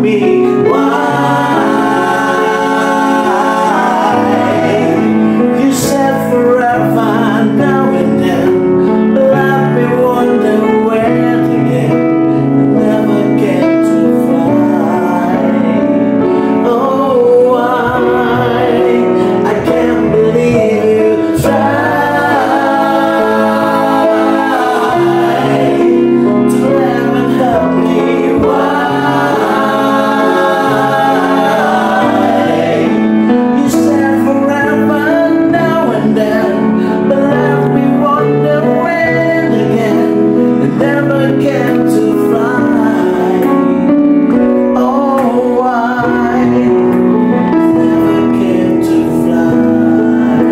me why you said forever now and then, let me wonder where to get, never get to fly. Oh, why I can't believe you tried to laugh and help me. You said forever now and then, but left me wonder when again, and never get to fly. Oh, why never get to fly?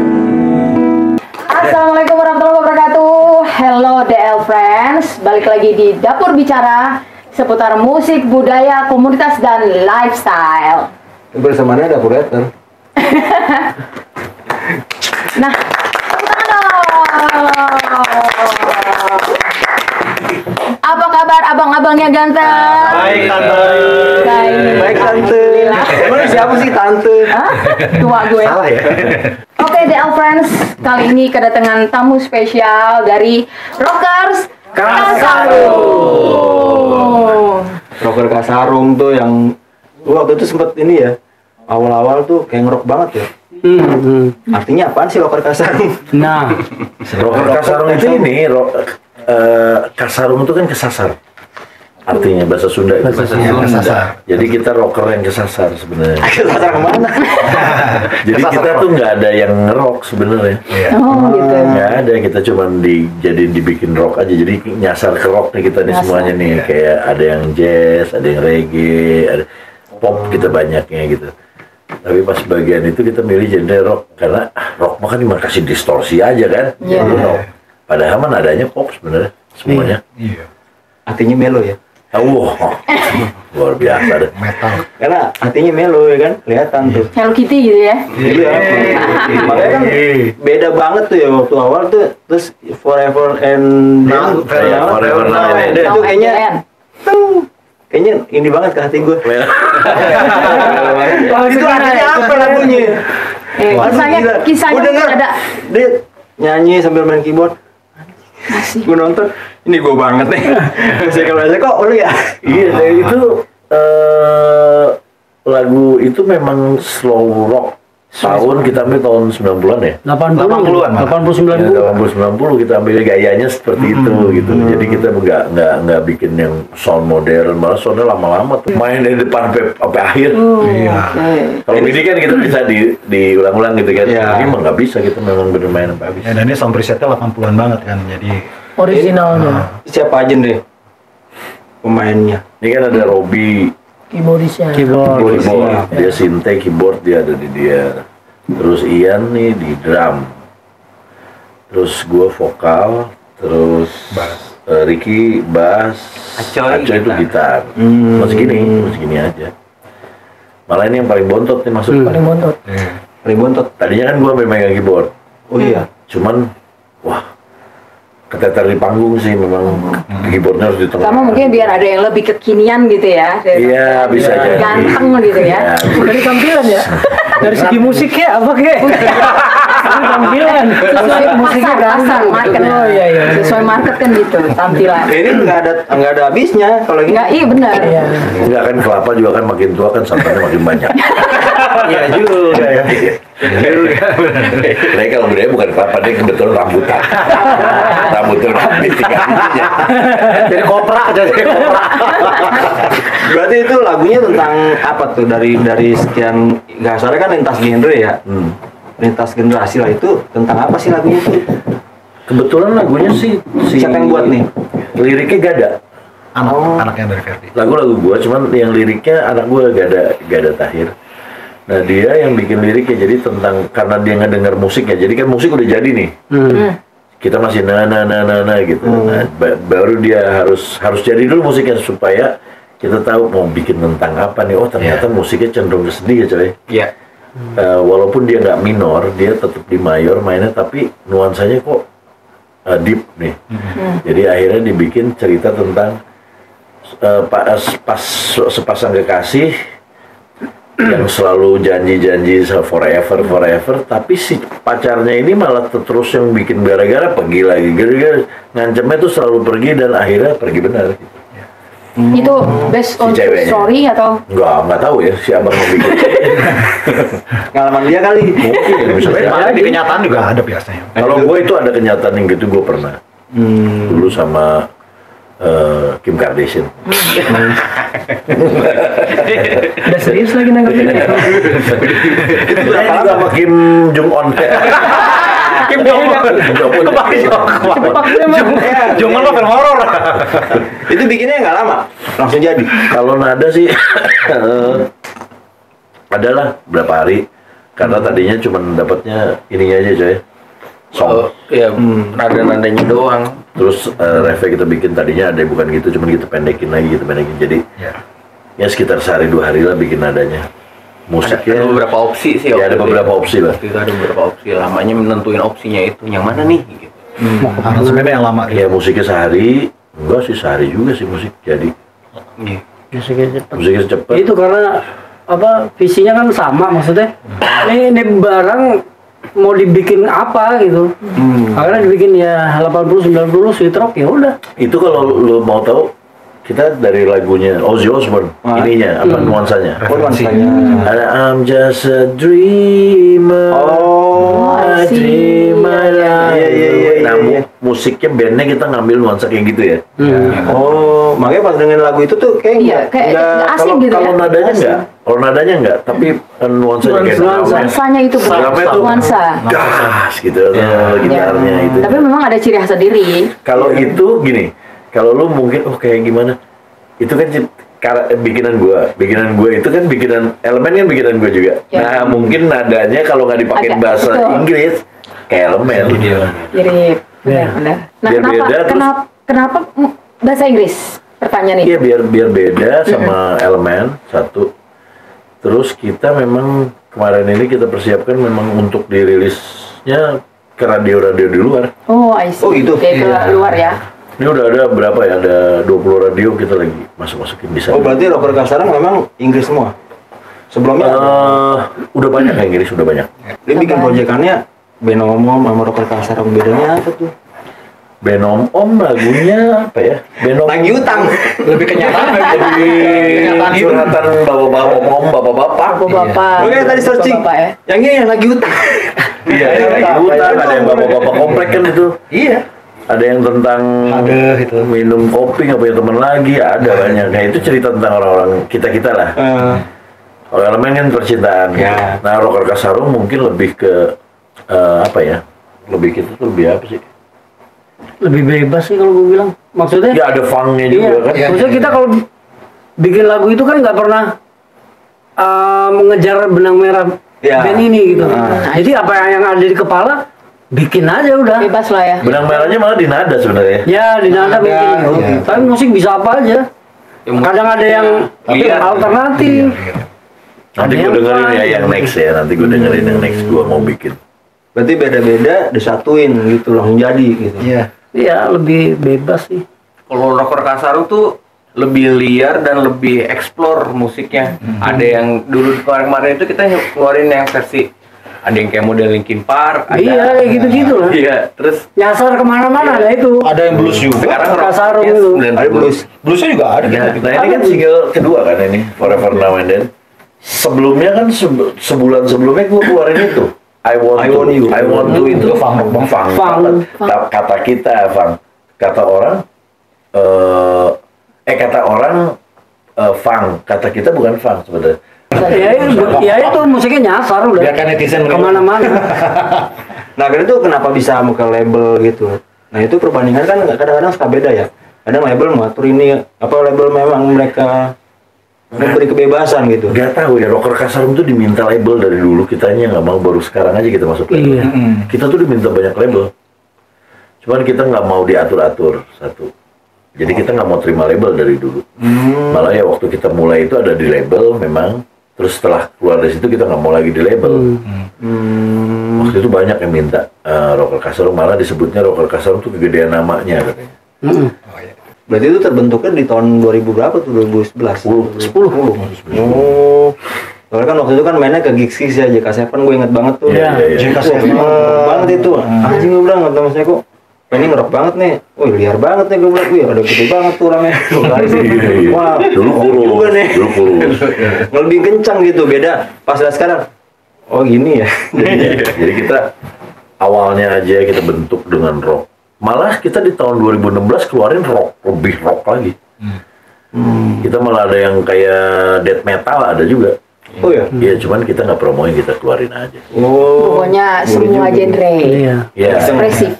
Assalamualaikum warahmatullahi wabarakatuh. Hello DL Friends, balik lagi di Dapur Bicara seputar musik, budaya, komunitas, dan lifestyle. Bersamanya ada operator. Nah, tepuk tangan dong. Apa kabar abang-abangnya ganteng? Baik tante. Baik Tante. Emang siapa sih tante? Hah? Tua gue. Salah ya? Oke DL Friends, kali ini kedatangan tamu spesial dari Rockers Kasarung. Rocker Kasarung tuh yang waktu itu sempet ini ya. Awal-awal tuh kayak ngerok banget ya. Artinya apaan sih rocker Kasarung? Nah, Rocker Kasarung itu ini, Kasarung itu kan kesasar. Artinya bahasa Sunda itu. Bahasa Sunda. Kesasar. Jadi kita rocker yang kesasar sebenarnya. Kasar kemana? Jadi kita tuh nggak ada yang ngerok sebenarnya. Oh gitu. Nggak ada, kita cuma dibikin rock aja. Jadi nyasar ke rock nih kita nih Nyasar. semuanya nih. Kayak ada yang jazz, ada yang reggae, ada pop kita banyaknya gitu. Tapi pas bagian itu kita milih genre rock karena rock mah kan cuma kasih distorsi aja kan. Iya. Jadi rock. Padahal mah nadanya pop sebenarnya semuanya. Artinya melo ya. Wah, luar biasa deh. Karena artinya melo ya kan, kelihatan tuh. Hello Kitty gitu ya. Iya. Makanya kan beda banget tuh ya waktu awal tuh, terus forever and now, Forever Now and Then. itu kayaknya, kayaknya ini banget ke hati gue. Itu artinya apa lagunya? Kisahnya Gue denger ada. dia nyanyi sambil main keyboard. Gue nonton, ini gue banget nih. Saya kalau aja kok lu ya. Iya, itu lagu itu memang slow rock. Tahun kita ambil tahun 90-an ya. 80-an, 89 Ya, 80-90 kita ambil gayanya seperti itu gitu. Jadi kita nggak bikin yang sound modern, malah soundnya lama-lama tuh. Main dari depan sampai akhir. Oke. Kalau ini kan kita bisa diulang-ulang gitu kan. Iya. Ini mah nggak bisa, kita memang bener main sampai habis. Ya, dan ini sound presetnya 80-an banget kan, jadi originalnya, Siapa aja deh pemainnya? Ini kan ada Robby, keyboardisnya. keyboard. keyboard, dia synth, keyboard dia ada di dia. Terus Ian nih di drum. Terus gua vokal, terus Ricky bass, Acoy itu gitar. Masih gini aja. Malah ini yang paling bontot nih masuk. Paling bontot. Paling bontot. Tadinya kan gua megang keyboard. Oh iya. Cuman wah, keteter di panggung sih memang keyboardnya harus di tengah. Kamu mungkin biar ada yang lebih kekinian gitu ya. Iya, bisa jadi. Ganteng gitu ya. Dari tampilan ya. Dari segi musiknya apa kek? Dari tampilan. Sesuai musiknya pasar market. Oh iya iya. Sesuai market kan gitu tampilan. Ini nggak ada habisnya kalau ini. Enggak, iya benar. Iya. Enggak kan, kelapa juga kan makin tua kan santannya makin banyak. Iya juga ya. Mereka kalau budaya bukan kelapa, dia kebetulan rambutan. Rambutnya udah ditinggal aja. Jadi kopra. Berarti itu lagunya tentang apa tuh, dari sekian kasarnya kan lintas genre ya. Lintas generasi lah, itu tentang apa sih lagunya tuh? Kebetulan lagunya sih Siapa yang buat nih? Liriknya Gada. anaknya dari Ferdi. Lagu-lagu gua, cuman yang liriknya anak gua Gada Tahir. Nah dia yang bikin liriknya, jadi tentang, karena dia ngedenger musiknya, jadi kan musik udah jadi nih. Kita masih na gitu. Nah, baru dia harus jadi dulu musiknya supaya kita tahu mau bikin tentang apa nih. Oh ternyata musiknya cenderung ke sedih ya coy. Iya. Walaupun dia nggak minor, dia tetap di mayor mainnya, tapi nuansanya kok deep nih. Jadi akhirnya dibikin cerita tentang pas sepasang kekasih yang selalu janji-janji forever, tapi si pacarnya ini malah terus yang bikin gara-gara pergi lagi, gara-gara ngancemnya tuh selalu pergi dan akhirnya pergi benar. Itu based on true story atau? Nggak tahu ya si abang mau bikin. Pengalaman dia kali. Mungkin, misalnya Di kenyataan juga ada biasanya. kalau gue itu ada kenyataan yang gitu gue pernah. Dulu sama Kim Kardashian. Udah serius lagi nanggepinnya. Itu berapa lama sama Kim Jong Un? Kim Jong Un. Jong Un film horor. Itu bikinnya nggak lama, langsung jadi. Kalau nada sih adalah berapa hari karena tadinya cuma dapatnya ininya aja coy. Song. Ya nada-nadanya doang. Terus refnya kita bikin tadinya ada bukan gitu, cuman kita pendekin lagi, jadi ya sekitar sehari 2 hari lah bikin nadanya. Musiknya Ada beberapa opsi sih. ya ada beberapa opsi lah. Itu ada beberapa opsi. Lamanya menentuin opsinya itu yang mana nih gitu. Aransemennya yang lama Ya musiknya sehari, enggak sih sehari juga sih musik jadi. Iya. Musiknya cepet. Itu karena apa visinya kan sama maksudnya. Ini barang mau dibikin apa gitu. Akhirnya dibikin ya 80 90 sweet rock ya udah. Itu kalau lo mau tahu kita dari lagunya Ozzy Osbourne ininya apa nuansanya. Ada I'm just a dreamer. I dream my life. Iya. Nah, musiknya bandnya kita ngambil nuansa kayak gitu ya. Oh, makanya pas dengerin lagu itu tuh kayak Iya, kayak nggak asing gitu Kalau ya. nadanya enggak, kalau nadanya enggak, tapi nuansanya kayak Nuansanya itu Sampai tuh nuansa. gas gitu, gitarnya itu. Tapi memang ada ciri khas sendiri. Kalau itu gini, kalau lu mungkin kayak gimana? Itu kan bikinan gua itu kan elemen kan bikinan gua juga. Ya. Nah mungkin nadanya kalau nggak dipakai Agak, bahasa betul. Inggris kayak elemen. Jadi benar. Nah, Biar kenapa beda, terus- kenapa bahasa Inggris? Pertanyaan ini. Iya biar beda sama elemen satu. Terus kita memang kemarin ini kita persiapkan memang untuk dirilisnya ke radio-radio di luar. Oh, I see. Oh, gitu. Kayak ke luar ya. Ini udah ada berapa ya? Ada 20 radio kita lagi masukin di sana. Oh, berarti rocker Kasarang memang Inggris semua. Sebelumnya Udah banyak kayak Inggris, udah banyak. dia bikin proyekannya Benom sama rocker Kasarang, bedanya apa tuh? Benom Om lagunya apa ya? Benom Lagi utang. lebih kenyataan kenyataan curhatan bapak-bapak om bapak-bapak. Bapak. Oke, tadi searching. Bapak ya. Yang ini yang lagi utang. Iya, yang lagi utang, ada yang bapak-bapak komplek kan itu. Iya. Ada yang tentang itu. minum kopi nggak punya teman lagi, ada banyak. Nah itu cerita tentang orang-orang kita lah. Kalau elemen kan percintaan. Ya. Nah rocker Kasarung mungkin lebih ke apa ya? Lebih kita tuh lebih apa sih? Lebih bebas sih kalau gue bilang. Maksudnya Ya ada funknya juga iya. kan. Maksudnya kita kalau bikin lagu itu kan nggak pernah mengejar benang merah Ya. band ini gitu. Jadi apa yang ada di kepala bikin aja udah. Bebas lah ya. Benang merahnya malah di nada sebenarnya. Ya di nada bikin. Tapi musik bisa apa aja. Kadang ada yang alternatif. Nanti gue dengerin ya yang next ya. Nanti gue dengerin yang next gue mau bikin. Berarti beda-beda disatuin gitu langsung jadi gitu. Iya. Iya lebih bebas sih. Kalau rocker Kasarung tuh lebih liar dan lebih explore musiknya. Ada yang dulu kemarin itu kita keluarin yang versi ada yang kayak model Linkin Park, ada Iya kayak gitu-gitu lah. Iya, terus Nyasar kemana-mana lah itu. Ada yang blues juga. sekarang Kasarung rocknya itu. 90. Ada blues. Bluesnya juga ada. Nah ini kan single kedua kan ini Forever Now and Then. Sebelumnya kan sebulan sebelumnya gue keluarin itu I want you. I want to itu funk banget. Kata kita funk. Kata orang funk. Kata kita bukan funk sebenarnya. Ya itu musiknya nyasar udah. Biarkan netizen menilai. Kemana-mana. Nah, kan itu kenapa bisa mau ke label gitu? Nah, itu perbandingan kan kadang-kadang suka beda ya. Kadang label mengatur ini, apa label memang mereka memberi kebebasan gitu. Gak tahu ya, rocker Kasarung tuh diminta label dari dulu, kitanya nggak mau, baru sekarang aja kita masuk label. Iya. Kita tuh diminta banyak label, cuman kita nggak mau diatur-atur satu. Jadi kita nggak mau terima label dari dulu. Malah ya waktu kita mulai itu ada di label memang, terus setelah keluar dari situ kita nggak mau lagi di label. Waktu itu banyak yang minta rocker Kasarung, malah disebutnya rocker Kasarung tuh kegedean namanya katanya. Berarti itu terbentuknya di tahun 2000 berapa tuh? 2011? 10. Oh. Soalnya kan waktu itu kan mainnya ke Giggs ya, JK7 gue inget banget tuh. Iya. JK7 banget itu. Anjing gue bilang, kata Mas Eko, ini ngerok banget nih. Wih, liar banget nih gue bilang. Wih, ada gede banget tuh orangnya. Iya. Wah, Dulu kurus. juga nih. Dulu kurus. Lebih kencang gitu, beda. Pas lihat sekarang, oh gini ya. Jadi kita awalnya aja kita bentuk dengan rock. Malah kita di tahun 2016 keluarin rock, lebih rock lagi. Kita malah ada yang kayak death metal ada juga. Oh ya? Iya, cuman kita nggak promoin, kita keluarin aja. Oh. Pokoknya semua genre. Iya. Iya. Ekspresif.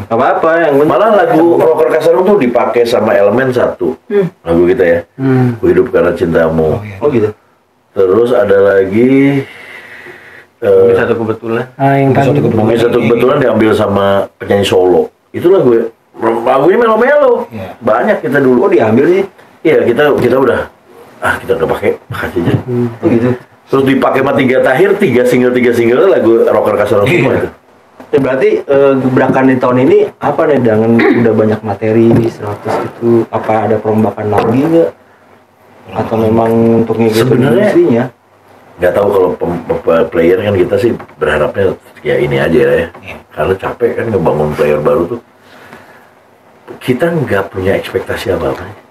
Gak apa-apa yang penting. Malah lagu Rocker Kasarung tuh dipakai sama Elemen satu. Lagu kita ya. Ku hidup karena cintamu. Oh gitu. Terus ada lagi Ini satu kebetulan. Ah, yang tadi. Mungkin satu kebetulan diambil sama penyanyi solo. Itulah lagunya melo-melo. Banyak kita dulu. Oh diambil sih? Iya, kita udah kita nggak pakai aja. Oh gitu. Terus dipakai sama Tiga Tahir, 3 single lagu Rocker Kasarung semua itu. Ya, berarti gebrakan di tahun ini apa nih? Dengan udah banyak materi 100 gitu. Apa ada perombakan lagi nggak? Atau memang untuk ngikutin Sebenarnya industrinya? Nggak tahu kalau player kan kita sih berharapnya ya ini aja ya. Karena capek kan ngebangun player baru tuh. Kita nggak punya ekspektasi apa-apa.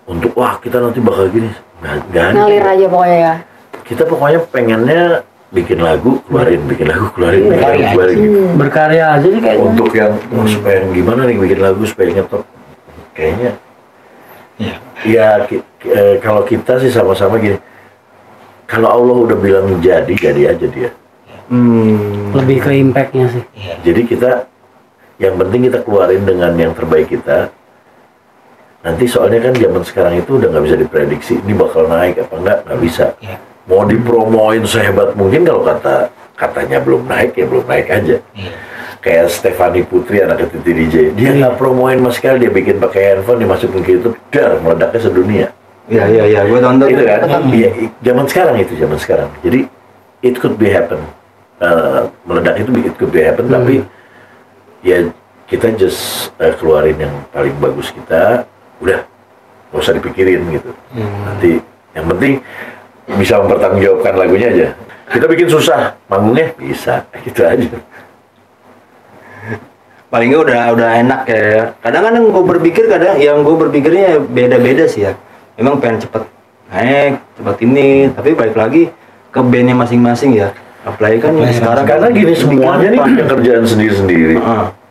Untuk wah kita nanti bakal gini. Nggak ada. Ngalir aja pokoknya ya. Kita pokoknya pengennya bikin lagu, keluarin, bikin lagu, keluarin, bikin lagu, keluarin gitu. Berkarya aja nih kayaknya. Untuk yang supaya yang gimana nih bikin lagu supaya ngetop, kayaknya ya kalau kita sih sama-sama gini, kalau Allah udah bilang jadi aja dia. Lebih ke impact-nya sih. Jadi kita yang penting kita keluarin dengan yang terbaik kita. Nanti soalnya kan zaman sekarang itu udah nggak bisa diprediksi ini bakal naik apa nggak bisa. Mau dipromoin sehebat mungkin kalau katanya belum naik ya belum naik aja. Kayak Stefani Putri anak Titi DJ, dia nggak promoin mas sekali, dia bikin pakai handphone, dimasukin ke YouTube, dar meledaknya sedunia. Iya, gue tonton. Itu kan, iya, zaman sekarang. Jadi it could be happen, meledak itu it could be happen, tapi ya kita just keluarin yang paling bagus kita, udah nggak usah dipikirin gitu. Nanti yang penting bisa mempertanggungjawabkan lagunya aja. Kita bikin susah, manggungnya bisa, gitu aja. Paling nggak udah enak ya. Kadang-kadang yang gue berpikirnya beda-beda sih ya. Memang pengen cepet naik, cepet ini, tapi balik lagi ke bandnya masing-masing ya. Apalagi kan sekarang Karena gini semuanya nih punya kerjaan sendiri-sendiri.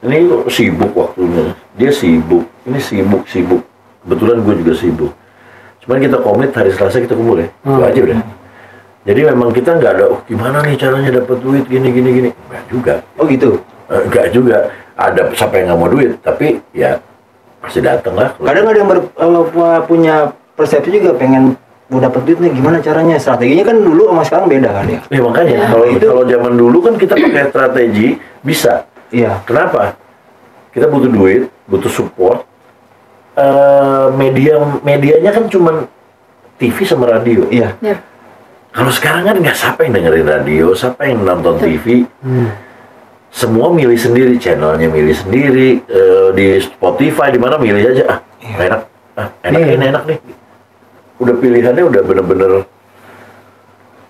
Ini sibuk waktunya, dia sibuk, ini sibuk. Kebetulan gue juga sibuk. Cuman kita komit hari Selasa kita kumpul ya, itu aja udah. Jadi memang kita nggak ada, gimana nih caranya dapat duit gini. Nggak juga. Oh gitu. Nggak juga. Ada siapa yang nggak mau duit, tapi ya pasti dateng lah. Kadang ada yang punya persepsi juga pengen mau dapat duit nih, gimana caranya? Strateginya kan dulu sama sekarang beda kan ya. Ya makanya kalau zaman dulu kan kita pakai strategi bisa. Iya. Kenapa? Kita butuh duit, butuh support. Medianya kan cuman TV sama radio. Iya. Kalau sekarang kan nggak siapa yang dengerin radio, siapa yang nonton TV. Semua milih sendiri, channelnya milih sendiri, di Spotify di mana milih aja. Enak nih. Udah pilihannya udah bener-bener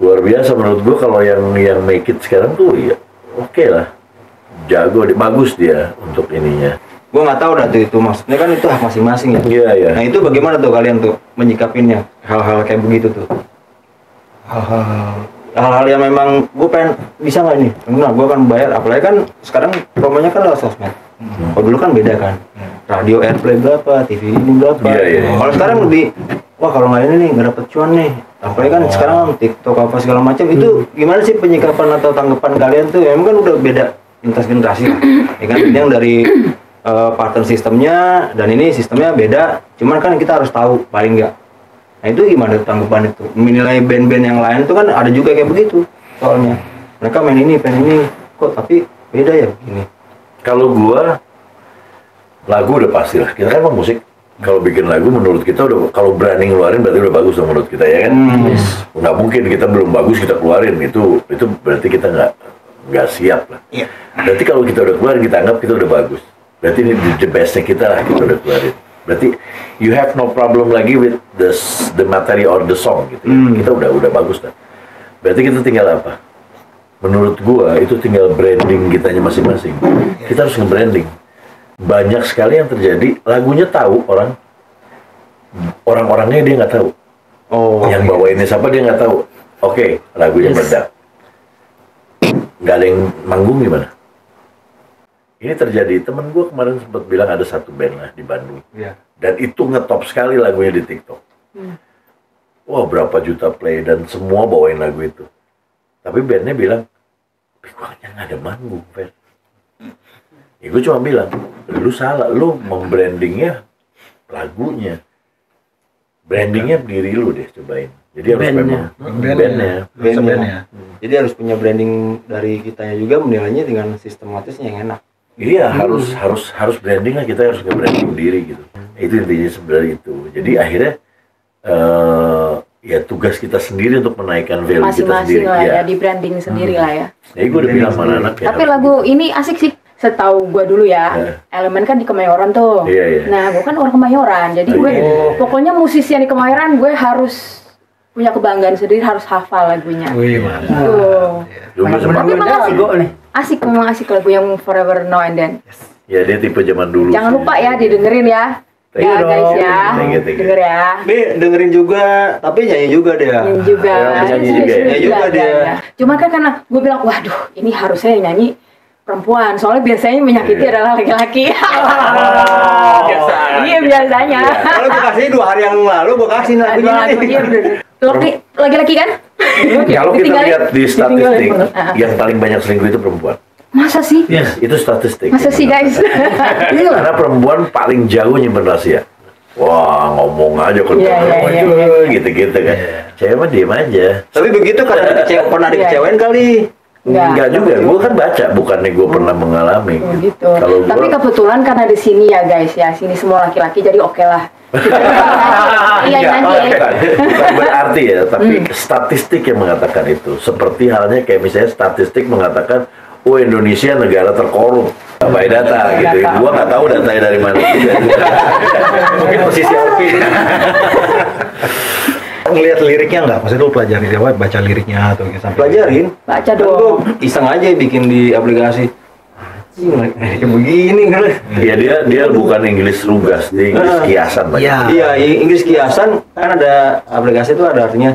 luar biasa menurut gua. Kalau yang make it sekarang tuh ya oke lah, jago, bagus dia untuk ininya. Gue nggak tahu dah tuh itu, maksudnya kan itu hak masing-masing ya. Iya. Nah itu bagaimana tuh kalian tuh menyikapinnya hal-hal kayak begitu tuh? Hal-hal yang memang gue pengen bisa nggak nih? Nah gue akan bayar, apalagi kan sekarang promonya kan lewat sosmed. Kalau dulu kan beda kan, radio airplay berapa, TV ini berapa. Iya. Kalau sekarang lebih, wah kalau nggak ini nih nggak dapet cuan nih. Apalagi kan sekarang TikTok apa segala macam itu gimana sih penyikapan atau tanggapan kalian tuh? Emang kan udah beda lintas generasi lah. Ya kan yang dari partner sistemnya dan ini sistemnya beda, cuman kan kita harus tahu paling nggak. Nah itu gimana tanggapan itu? Menilai band-band yang lain itu kan ada juga kayak begitu soalnya. Mereka main ini, kok tapi beda ya begini. Kalau gua lagu udah pasti lah. Kita kan emang musik. Kalau bikin lagu menurut kita udah, kalau berani ngeluarin berarti udah bagus dong menurut kita ya kan. Nggak mungkin kita belum bagus kita keluarin, itu berarti kita nggak siap lah. Berarti kalau kita udah keluarin kita anggap kita udah bagus. Berarti ini the bestnya kita lah, kita udah keluarin. Berarti you have no problem lagi with the materi or the song gitu. Kita udah bagus dah. Berarti kita tinggal apa? Menurut gua itu tinggal branding kitanya masing-masing. Kita harus nge-branding. Banyak sekali yang terjadi, lagunya tahu orang-orangnya dia nggak tahu. Yang bawainnya siapa dia nggak tahu. Oke, lagunya meledak. Nggak ada yang manggung gimana? Ini terjadi, temen gue kemarin sempat bilang ada satu band lah di Bandung. Dan itu ngetop sekali lagunya di TikTok. Wah, berapa juta play dan semua bawain lagu itu. Tapi bandnya bilang, pokoknya nggak ada manggung, Fer. Ya gue cuma bilang, lu salah, lu membrandingnya lagunya. Brandingnya diri lu deh, cobain. Jadi harus memang bandnya. Jadi harus punya branding dari kitanya juga, menilainya dengan sistematisnya yang enak. Iya, harus branding lah, kita harus nge-branding diri gitu. Itu intinya sebenarnya itu. Jadi akhirnya ya tugas kita sendiri untuk menaikkan value kita Masing-masing sendiri. lah ya, di branding sendiri lah ya. Jadi gue udah bilang sama anak ya. Tapi lagu ini asik sih. Setahu gue dulu ya, Elemen kan di Kemayoran tuh. Iya. Nah, gue kan orang Kemayoran, jadi gue pokoknya musisi yang di Kemayoran gue harus punya kebanggaan sendiri, harus hafal lagunya. Tapi emang asik lagu yang Forever Now and Then. Ya dia tipe zaman dulu. Jangan lupa ya didengerin ya. Thank you, Guys ya, Thank you. denger ya. Nih dengerin juga, tapi nyanyi juga dia. Nyanyi juga. Nyanyi juga ya? Nyanyi juga dia. Cuma kan karena gue bilang, waduh ini harusnya yang nyanyi perempuan, soalnya biasanya menyakiti adalah laki-laki. Iya biasanya. Kalau gue kasih 2 hari yang lalu, gue kasih lagunya nih. Laki-laki kan? Kalau kita Ditinggalin. lihat di statistik, Ditinggalin. yang paling banyak selingkuh itu perempuan. Masa sih? Itu statistik. Masa sih guys? Karena perempuan paling jago nyimpen rahasia. Wah, ngomong aja ke gitu-gitu kan. Cewek mah diem aja. Tapi begitu karena pernah dikecewain kali. Enggak juga, gue kan baca, bukannya gue pernah mengalami. Gitu. Kalau gua, Tapi kebetulan karena di sini ya guys ya, sini semua laki-laki jadi oke lah. Iya nyanyi. bukan berarti ya, tapi statistik yang mengatakan itu. Seperti halnya kayak misalnya statistik mengatakan, oh Indonesia negara terkorup. By data gitu. Gua nggak tahu datanya dari mana. Mungkin posisi Alvin. Ngelihat liriknya nggak? Maksudnya lu pelajarin apa? Baca liriknya atau gitu sampai? Pelajarin. Baca Kan dong. gue iseng aja bikin di aplikasi. Kayak begini kan. Iya dia bukan Inggris rugas, dia Inggris kiasan. Iya, Inggris kiasan kan ada aplikasi itu ada artinya.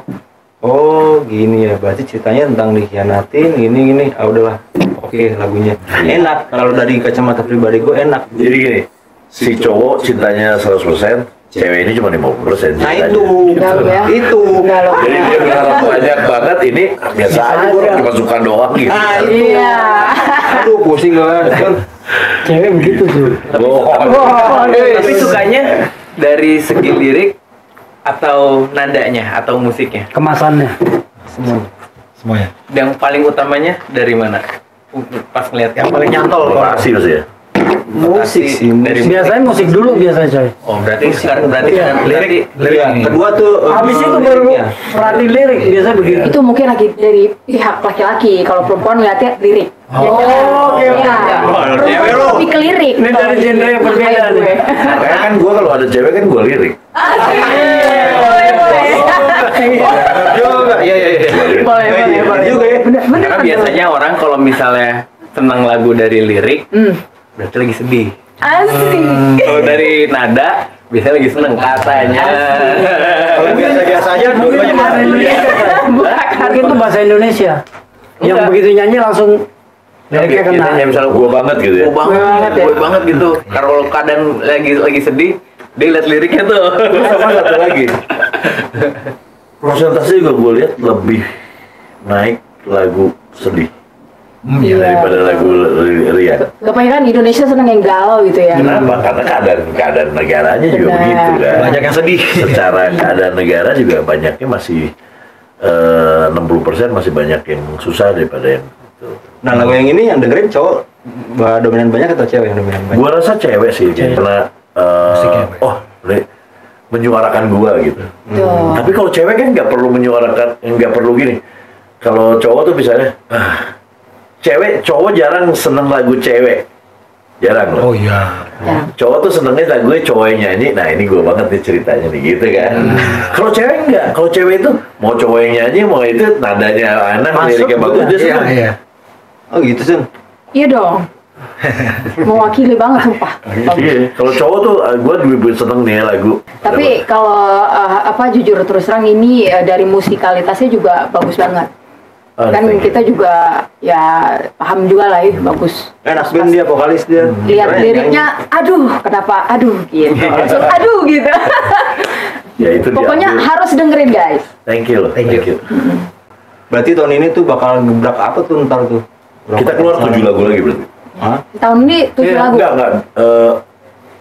Oh gini ya, berarti ceritanya tentang dikhianatin, gini. Ah udahlah, oke lagunya enak. Kalau dari kacamata pribadi gue enak. Jadi gini, si cowok cintanya 100%, cewek ini cuma 50%. Nah itu, itu. Jadi dia berharap banyak banget, ini biasa aja gue cuma suka doang gitu. Ah Iya. Aduh pusing kan. Cewek begitu tuh. Tapi sukanya dari segi lirik atau nadanya atau musiknya? Kemasannya. Semuanya. Yang paling utamanya dari mana? Pas ngeliat Yang paling nyantol kalau Lokasi maksudnya ya. Musik sih. dari Biasanya musik dulu biasanya coy. Oh berarti sekarang berarti lirik Iya, kedua tuh Habis itu baru liriknya. perhati lirik biasanya begitu. Itu mungkin lagi dari pihak laki-laki. Kalau perempuan ngeliatnya lirik. oke. Cewek lo. Lebih ke lirik. Ini dari genre yang berbeda Kayak gue. nih. Makanya kan gue kalau ada cewek kan gue lirik. Juga, iya. Boleh. Juga ya. karena biasanya orang kalau misalnya senang lagu dari lirik berarti lagi sedih. Asik. Kalau dari nada biasanya lagi seneng katanya. Kalau biasa-biasa aja dua-duanya Bahasa Indonesia. Mungkin itu bahasa Indonesia. Yang Enggak. begitu nyanyi langsung liriknya kena. Biasanya misalnya gue banget gitu ya. Gue banget, gue banget gitu. Kalau keadaan lagi sedih, dia liat liriknya tuh. Terus sama satu lagi. Prosentase juga gue lihat lebih naik lagu sedih daripada lagu riang. Kebanyakan Indonesia seneng yang galau gitu ya. Kenapa? Karena keadaan negaranya juga Benar. begitu kan. Banyak yang sedih. Secara keadaan negara juga banyaknya masih 60% masih banyak yang susah daripada yang itu. Nah lagu yang ini yang dengerin cowok dominan banyak atau cewek yang dominan banyak? Gua rasa cewek sih karena menyuarakan gua gitu. Tuh. Tapi kalau cewek kan nggak perlu menyuarakan, nggak perlu gini. Kalau cowok tuh misalnya, cowok jarang seneng lagu cewek. Jarang loh. Oh iya. Jarang. Cowok tuh senengnya tak gue cowoknya nyanyi, nah ini gue banget nih ceritanya nih gitu kan. Kalau cewek enggak, kalau cewek itu mau cowok yang nyanyi, mau itu nadanya anak, liriknya bagus dia Iya, seneng. iya. Oh gitu Sun. Iya dong. Mewakili banget sumpah. Bagus. Iya, kalau cowok tuh gue lebih seneng nih lagu. Tapi kalau jujur terus terang ini dari musikalitasnya juga bagus banget. Kan kita juga ya paham juga lah ya, bagus. Enak band dia, vokalis dia. Lihat Keren, liriknya, aduh kenapa, aduh gitu. Langsung aduh gitu. Ya itu Pokoknya diambil. harus dengerin guys. Thank you loh, thank you. Berarti tahun ini tuh bakal gebrak apa tuh ntar tuh? Kita keluar 7 lagu lagi berarti. Hah? Tahun ini 7 lagu. Enggak.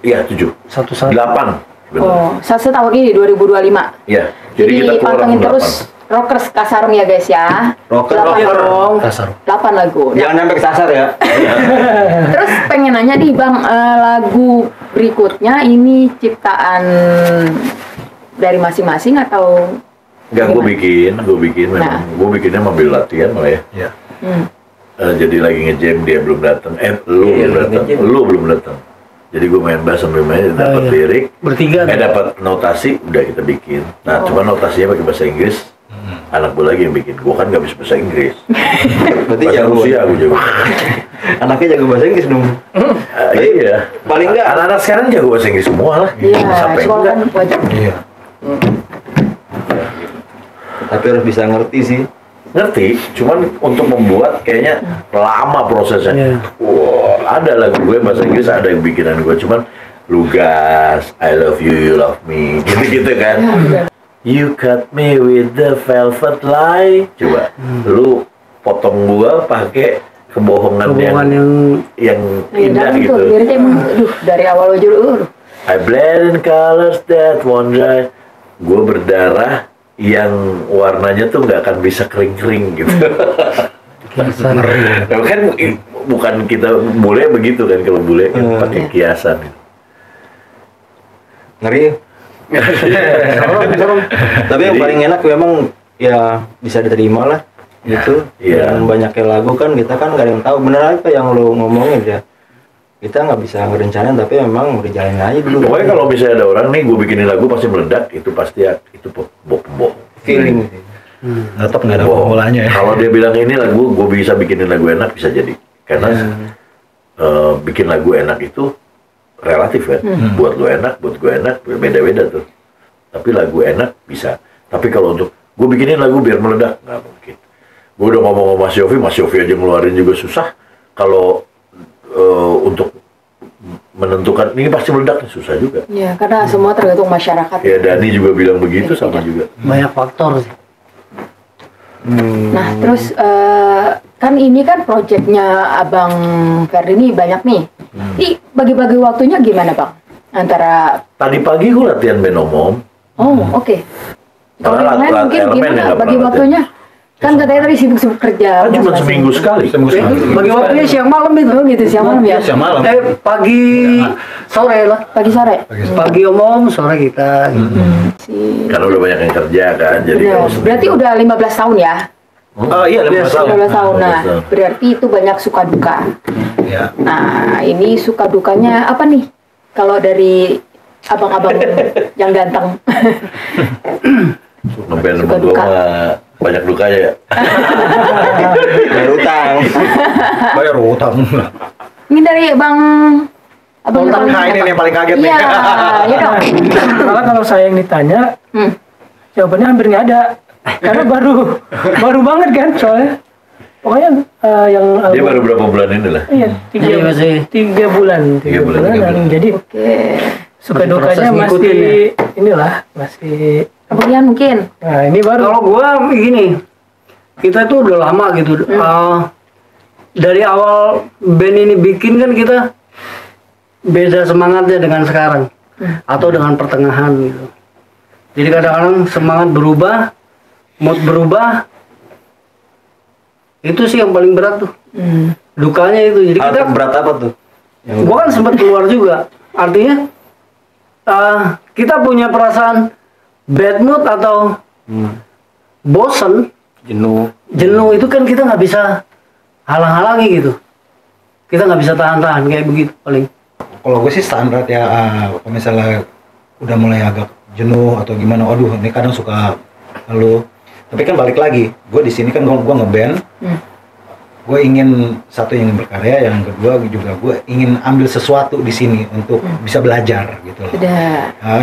Iya 7. Satu-satu. 8. Benar. Oh, tahun ini 2025. Iya. Jadi kita keluar pantengin 8. terus Rockers Kasarung ya guys ya. 8 dong. Kasar. 8 lagu. Nah, Jangan sampai kesasar ya. terus pengen nanya nih Bang, lagu berikutnya ini ciptaan dari masing-masing atau Enggak, gue bikin memang. Nah. Gue bikinnya sambil latihan malah ya. Iya. Jadi lagi ngejam dia belum datang. Lu belum datang. Lu belum datang. Jadi gue main bass sambil main dapat lirik. Bertiga. Dapat notasi udah kita bikin. Nah, cuma notasinya pakai bahasa Inggris. Anak gue lagi yang bikin. Gue kan nggak bisa bahasa Inggris. Berarti Bahasa jago. Rusia gue jago. Anaknya jago bahasa Inggris dong. Iya. Paling nggak- anak-anak sekarang jago bahasa Inggris semua lah. Iya, Sampai soal enggak. kan wajib. Iya. Tapi harus bisa ngerti sih. Ngerti, cuman untuk membuat kayaknya lama prosesnya. Iya. Wow, ada lagu gue bahasa Inggris, ada yang bikinan gue, cuman Lugas, I love you, you love me, gitu-gitu kan. You cut me with the velvet lie. Coba, lu potong gua pakai kebohongan Kebohongan yang yang indah Dalam gitu. tuh liriknya emang, aduh dari awal ujung I bled in colors that won't dry. Gue berdarah yang warnanya tuh nggak akan bisa kering-kering gitu. Nah, kan bukan kita bule begitu kan, kalau bule kan pakai kiasan gitu. Ngeri. Tapi yang Jadi- paling enak memang ya bisa diterima lah gitu. Iya. Dengan banyaknya lagu kan kita kan nggak ada yang tahu bener apa yang lo ngomongin ya. Kita nggak bisa ngerencanain tapi memang udah jalanin aja dulu. Pokoknya kalau misalnya ada orang nih gue bikinin lagu pasti meledak, itu pasti ya itu bohong. feeling. Tetap nggak ada Bohong. formulanya ya. Kalau dia bilang ini lagu gue bisa bikinin lagu enak, bisa jadi. Karena bikin lagu enak itu relatif kan. Buat lo enak, buat gue enak, beda-beda tuh. Tapi lagu enak bisa. Tapi kalau untuk gue bikinin lagu biar meledak, nggak mungkin. Gue udah ngomong sama Mas Yofi aja ngeluarin juga susah. Kalau untuk menentukan ini pasti meledak susah juga. ya karena semua tergantung masyarakat. Ya Dani juga bilang begitu, sama juga. banyak faktor sih. Nah terus kan ini kan proyeknya Abang Ferdi ini banyak nih. Ini bagi-bagi waktunya gimana Bang? Antara Tadi pagi gue latihan band Om. oke. Kalau Karena yang lain lat- mungkin elemen yang gimana nggak bagi pernah waktunya? Kan katanya tadi sibuk-sibuk kerja. Kan cuma masing-masing. seminggu sekali. Bagi waktunya siang malam itu. Oh gitu siang malam ya. Siang malam. Pagi sore lah. Pagi sore. Pagi omong, sore kita. Gitu. Karena udah banyak yang kerja kan, jadi Benar. kalau seminggu- Berarti udah 15 tahun ya? Oh iya 15 tahun. 15 tahun. Nah, 15 tahun. berarti itu banyak suka duka. Ya. Nah, ini suka dukanya apa nih? Kalau dari abang-abang yang ganteng. ngeband Suka sama gue duka. mah banyak dukanya ya. Bayar utang. Bayar utang. Ini dari Bang Abang yang paling Nah ini nih yang paling kaget nih. Iya, iya dong. Malah kalau saya yang ditanya, Hmm. jawabannya hampir nggak ada. Karena baru banget kan soalnya. Pokoknya yang Dia baru berapa bulan ini lah. iya, Jadi masih 3 bulan. 3 bulan, 3 bulan. Jadi Oke. suka Masih proses dukanya ngikutin masih inilah masih. Kemudian mungkin Nah ini baru. Kalau gua gini, kita tuh udah lama gitu. Dari awal band ini bikin kan kita beda semangatnya dengan sekarang atau dengan pertengahan gitu. Jadi kadang-kadang semangat berubah, mood berubah. Itu sih yang paling berat tuh. Dukanya itu. Jadi kita Berat apa tuh? gua kan sempat keluar juga. Artinya kita punya perasaan bad mood atau bosen, Jenuh. jenuh itu kan kita nggak bisa halang-halangi gitu. kita nggak bisa tahan-tahan kayak begitu paling. Kalau gue sih standar ya, kalau misalnya udah mulai agak jenuh atau gimana, aduh ini kadang suka ngeluh. Tapi kan balik lagi, gue di sini kan gue ngeband, gue ingin satu ingin berkarya, yang kedua juga gue ingin ambil sesuatu di sini untuk bisa belajar gitu loh.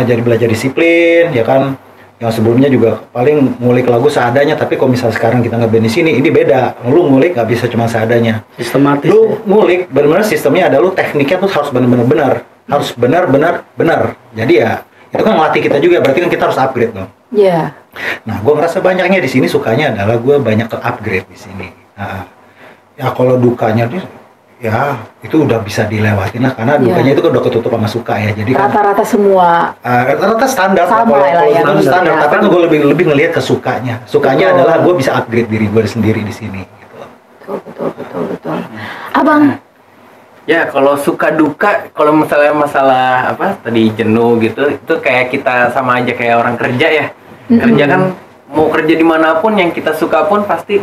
Jadi belajar disiplin, ya kan. Yang sebelumnya juga paling ngulik lagu seadanya, tapi kalau misalnya sekarang kita ngeband di sini, ini beda. Lu ngulik nggak bisa cuma seadanya. Sistematis. Lu ngulik benar-benar sistemnya ada, lu tekniknya tuh harus benar-benar benar, harus benar. Jadi ya itu kan melatih kita juga, berarti kan kita harus upgrade dong. Iya. Nah, gue ngerasa banyaknya di sini sukanya adalah gue banyak ke upgrade di sini. Nah, ya kalau dukanya tuh ya itu udah bisa dilewatin lah, karena dukanya itu kan udah ketutup sama suka ya. Jadi kan Rata-rata semua rata-rata standar. sama Kalau lah ya, itu standar, ya. tapi kan gue lebih ngelihat ke sukanya. Sukanya adalah gue bisa upgrade diri gue sendiri di sini. Gitu loh. betul. Abang, Ya kalau suka duka, kalau misalnya masalah apa tadi jenuh gitu, itu kayak kita sama aja kayak orang kerja ya. Kerja kan mau kerja dimanapun yang kita suka pun pasti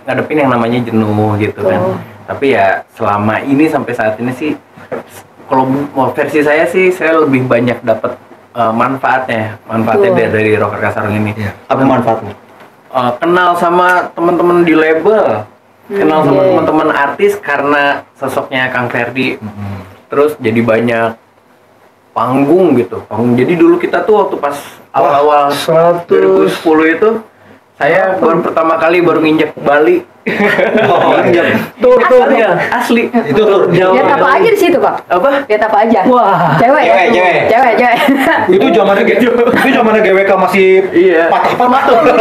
ngadepin yang namanya jenuh gitu kan. Tapi ya selama ini sampai saat ini sih, kalau versi saya sih saya lebih banyak dapat manfaatnya dari Rocker Kasarung ini. Apa manfaatnya? Kenal sama teman-teman di label. Kenal sama teman-teman artis karena sosoknya Kang Ferdi. Terus jadi banyak panggung gitu. Jadi dulu kita tuh waktu pas awal-awal 2010 itu saya baru pertama kali nginjek Bali. Tur ya asli. Itu tuh. lihat apa aja di situ, Pak? Apa? Lihat apa aja? Wah. Cewek. Cewek. Itu zamannya GWK masih patah-patah tuh.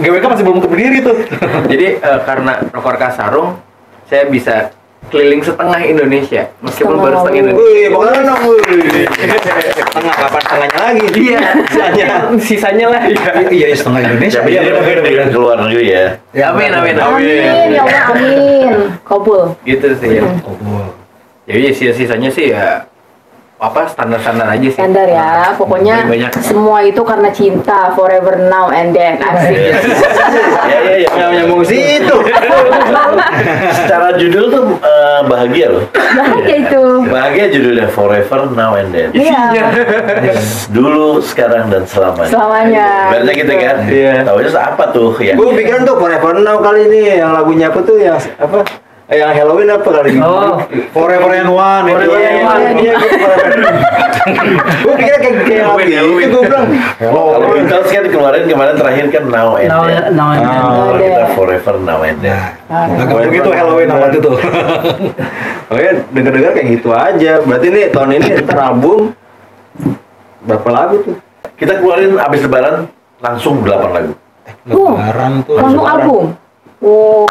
GWK masih belum berdiri tuh. Jadi karena Rocker Kasarung saya bisa keliling setengah Indonesia meskipun baru setengah Indonesia. Wih, pokoknya dong, setengah, kapan setengahnya lagi? Iya, sisanya lah. Iya, setengah Indonesia. Tapi dia pengen keluar negeri ya. Amin. Amin, ya Allah, amin. Kabul. Gitu sih ya. Oh, Jadi sisanya sih ya apa standar-standar aja sih. Standar ya, pokoknya Banyak. semua itu karena cinta, forever now and then. Asik. Ya, Nyambung situ. secara judul tuh bahagia loh. Bahagia itu. Bahagia judulnya Forever Now and Then. Iya, Dulu, sekarang, dan selamanya. selamanya. Berarti gitu kan? Iya. Taunya apa tuh ya? Gue pikiran tuh Forever Now kali ini yang lagunya apa tuh yang apa? Yang Halloween apa kali ini? Oh, Forever and One. Forever and One. Iya, gue pikir kayak lagu itu gue bilang. Kalau Beatles kan kemarin terakhir kan Now and Then. now and then. Kalau kita Forever Now and Then. Agak begitu Halloween apa itu tuh. Oke, denger-denger kayak gitu aja. Berarti nih tahun ini ntar album berapa lagu tuh? Kita keluarin abis Lebaran langsung 8 lagu. Lebaran tuh. Langsung album. Oh,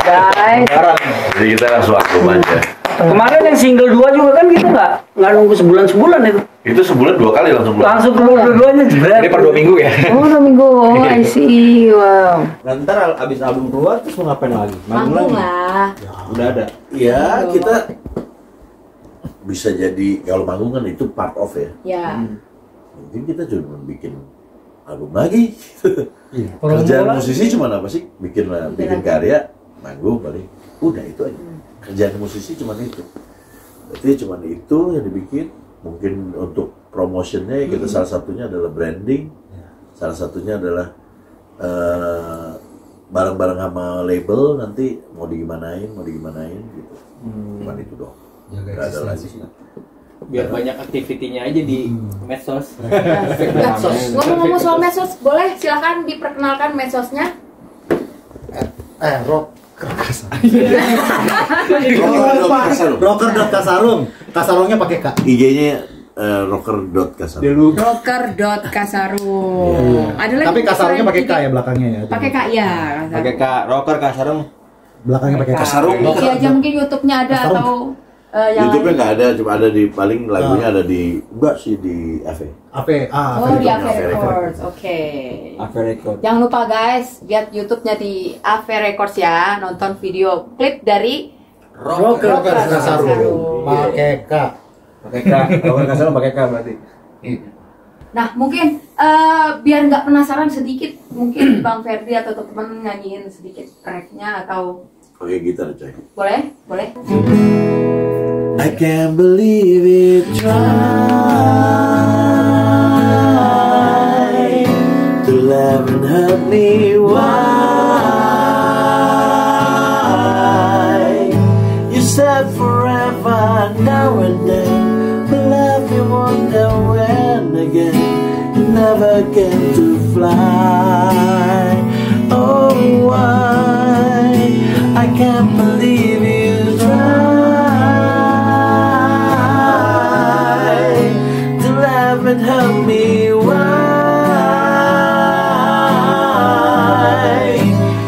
guys. Lebaran. Jadi kita langsung album aja. Kemarin yang single 2 juga kan kita nggak nunggu sebulan itu. Itu sebulan 2 kali langsung keluar. Langsung keluar dua-duanya jebret. Ini per 2 minggu ya. Oh, 2 minggu. Oh, I see. Wow. Dan ntar abis album keluar terus mau ngapain lagi? Manggung lah. Udah ada. Ya, kita bisa jadi kalau manggung kan itu part of ya. Ya. Mungkin kita cuma bikin album lagi. Kerjaan musisi cuma apa sih? Bikin karya, manggung paling. Udah itu aja. Kerjaan musisi cuma itu. Berarti cuma itu yang dibikin. Mungkin untuk promotionnya kita salah satunya adalah branding. Salah satunya adalah bareng-bareng sama label nanti mau digimanain gitu. Cuma itu doang. Gak ada lagi. Biar banyak aktivitinya aja di medsos. Ngomong-ngomong soal medsos, boleh silakan diperkenalkan medsosnya. Rocker.kasarung. Kasarungnya pakai K. IG-nya rocker.kasarung. Rocker.kasarung. Ada lagi. Tapi kasarungnya pakai K ya belakangnya ya. Pakai K ya. Pakai Kak Rocker Kasarung. Belakangnya pakai K. Kasarung. Isi aja mungkin YouTube-nya ada atau yang YouTube-nya lain. nggak ada, cuma ada di paling lagunya ada di enggak sih di AV. Oh, di AV Records. Oke. AV Record. Jangan lupa guys, lihat YouTube-nya di AV Records ya, nonton video klip dari Rocker Kasarung. Pakai K. Pakai Kak Rocker Kasarung pakai K berarti. Nah, mungkin biar nggak penasaran sedikit, mungkin Bang Ferdi atau teman-teman nyanyiin sedikit tracknya atau Pakai gitar coy. Boleh? Boleh. I can't believe it tried to love and hurt me. Why? You said forever now and then, but love you wonder when again. You never came to fly. Oh, why? I can't believe you tried to laugh and hurt me. Why?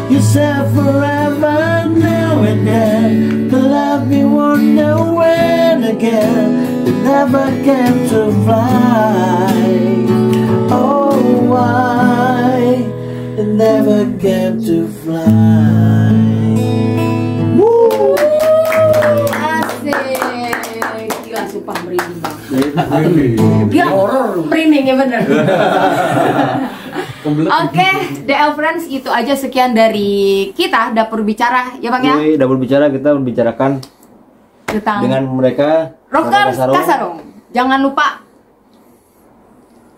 You said forever now and then, but love me wonder when again. You never came to fly. Oh, why? You never came to fly. Woo! Asik. Gila sumpah merinding banget. Gila merinding ya bener. Oke, DL Friends, itu aja sekian dari kita Dapur Bicara ya Bang ya. Di Dapur Bicara kita membicarakan Tentang dengan mereka Rocker Kasarung. Jangan lupa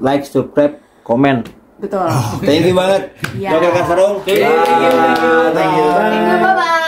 like, subscribe, komen. betul. Thank you banget. Iya. Rocker Kasarung. Thank you, bye bye.